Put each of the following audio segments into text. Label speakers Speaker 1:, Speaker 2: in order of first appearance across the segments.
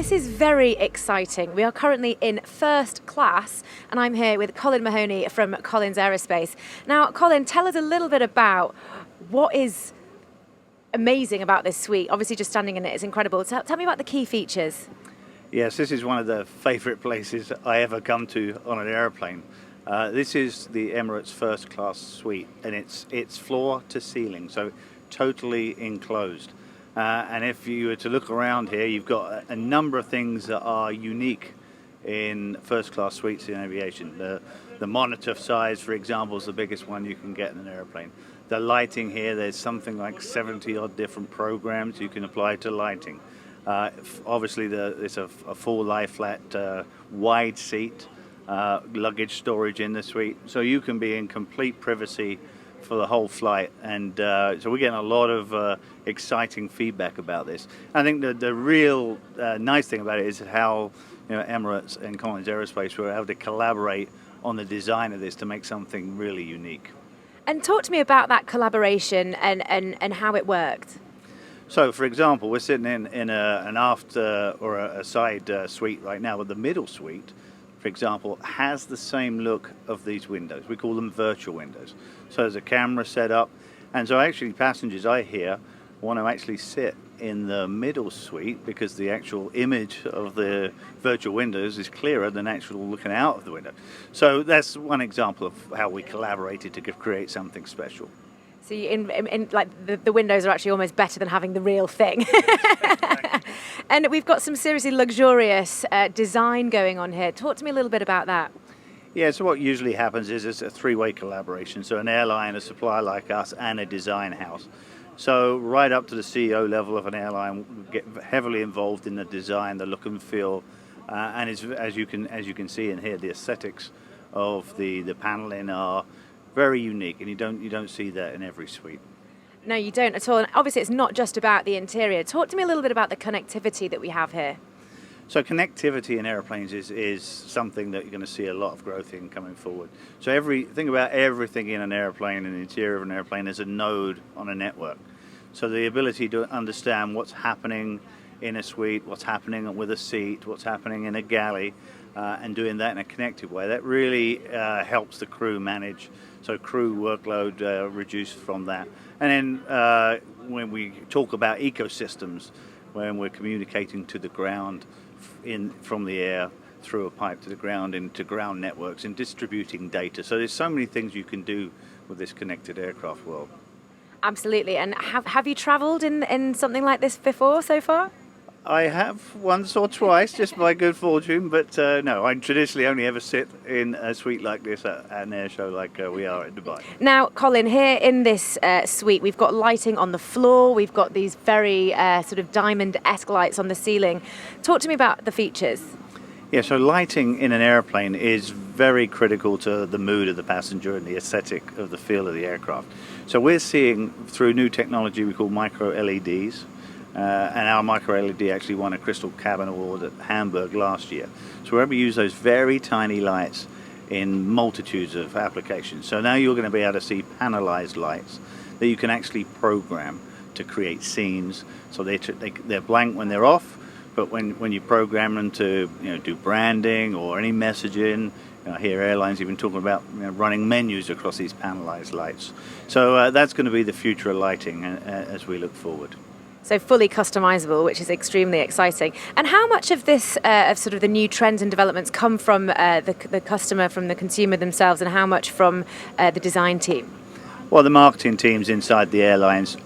Speaker 1: this is very exciting. We are currently in first class, and I'm here with Colin Mahoney from Collins Aerospace. Now, Colin, tell us a little bit about what is amazing about this suite. Obviously, just standing in it is incredible. Tell me about the key features.
Speaker 2: Yes, this is one of the favourite places I ever come to on an aeroplane. This is the Emirates First Class suite, and it's floor to ceiling, so totally enclosed. And if you were to look around here, you've got a number of things that are unique in first class suites in aviation. The monitor size, for example, is the biggest one you can get in an airplane. The lighting here, there's something like 70 odd different programs you can apply to lighting. Obviously, it's a full lie flat wide seat, luggage storage in the suite, so you can be in complete privacy for the whole flight, and so we're getting a lot of exciting feedback about this. I think the real nice thing about it is how Emirates and Collins Aerospace were able to collaborate on the design of this to make something really unique.
Speaker 1: And talk to me about that collaboration and how it worked.
Speaker 2: So, for example, we're sitting in an aft or a side suite right now, but the middle suite, for example, has the same look of these windows. We call them virtual windows. So there's a camera set up, and so actually passengers I hear want to actually sit in the middle suite because the actual image of the virtual windows is clearer than actual looking out of the window. So that's one example of how we collaborated to create something special.
Speaker 1: So the windows are actually almost better than having the real thing. And we've got some seriously luxurious design going on here. Talk to me a little bit about that.
Speaker 2: Yeah, so what usually happens is it's a three-way collaboration. So an airline, a supplier like us, and a design house. So right up to the CEO level of an airline, get heavily involved in the design, the look and feel, and as you can see in here, the aesthetics of the paneling are very unique, and you don't see that in every suite.
Speaker 1: No, you don't at all. And obviously, it's not just about the interior. Talk to me a little bit about the connectivity that we have here.
Speaker 2: So connectivity in airplanes is something that you're going to see a lot of growth in coming forward. So think about everything in an airplane, in the interior of an airplane, is a node on a network. So the ability to understand what's happening in a suite, what's happening with a seat, what's happening in a galley, and doing that in a connected way, that really helps the crew manage. So crew workload reduced from that. And then when we talk about ecosystems, when we're communicating to the ground from the air through a pipe to the ground into ground networks and distributing data. So there's so many things you can do with this connected aircraft world.
Speaker 1: Absolutely. And have you travelled in something like this before so far?
Speaker 2: I have once or twice, just by good fortune, but no, I traditionally only ever sit in a suite like this at an air show like we are at Dubai.
Speaker 1: Now, Colin, here in this suite, we've got lighting on the floor, we've got these very sort of diamond-esque lights on the ceiling. Talk to me about the features.
Speaker 2: Yeah, so lighting in an airplane is very critical to the mood of the passenger and the aesthetic of the feel of the aircraft. So we're seeing, through new technology we call micro LEDs, and our micro LED actually won a Crystal Cabin Award at Hamburg last year. So we're able to use those very tiny lights in multitudes of applications. So now you're going to be able to see panelized lights that you can actually program to create scenes. So they're blank when they're off, but when you program them to do branding or any messaging, I hear airlines even talking about running menus across these panelized lights. So that's going to be the future of lighting as we look forward.
Speaker 1: So fully customizable, which is extremely exciting. And how much of this, of sort of the new trends and developments, come from the customer, from the consumer themselves, and how much from the design team?
Speaker 2: Well, the marketing teams inside the airlines,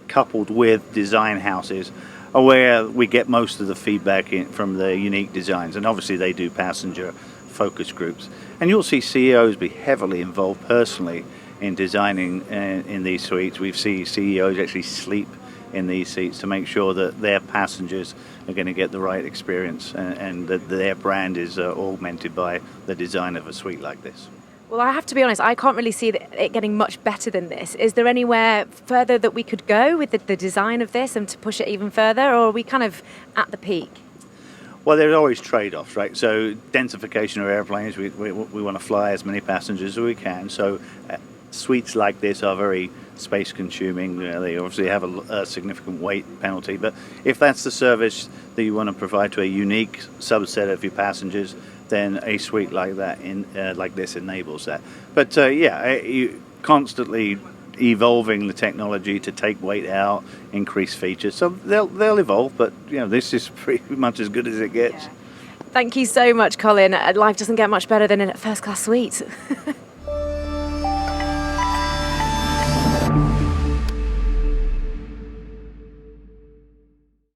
Speaker 2: coupled with design houses, are where we get most of the feedback from the unique designs. And obviously they do passenger focus groups. And you'll see CEOs be heavily involved personally in designing in these suites. We see CEOs actually sleep in these seats to make sure that their passengers are going to get the right experience and that their brand is augmented by the design of a suite like this.
Speaker 1: Well, I have to be honest, I can't really see it getting much better than this. Is there anywhere further that we could go with the design of this and to push it even further, or are we kind of at the peak?
Speaker 2: Well, there's always trade-offs, right? So densification of airplanes, we want to fly as many passengers as we can. So suites like this are very space consuming. They obviously have a significant weight penalty, but if that's the service that you want to provide to a unique subset of your passengers, then a suite like that like this enables that. But you constantly evolving the technology to take weight out, increase features. So they'll evolve, but this is pretty much as good as it gets.
Speaker 1: Thank you so much, Colin. Life doesn't get much better than in a first class suite.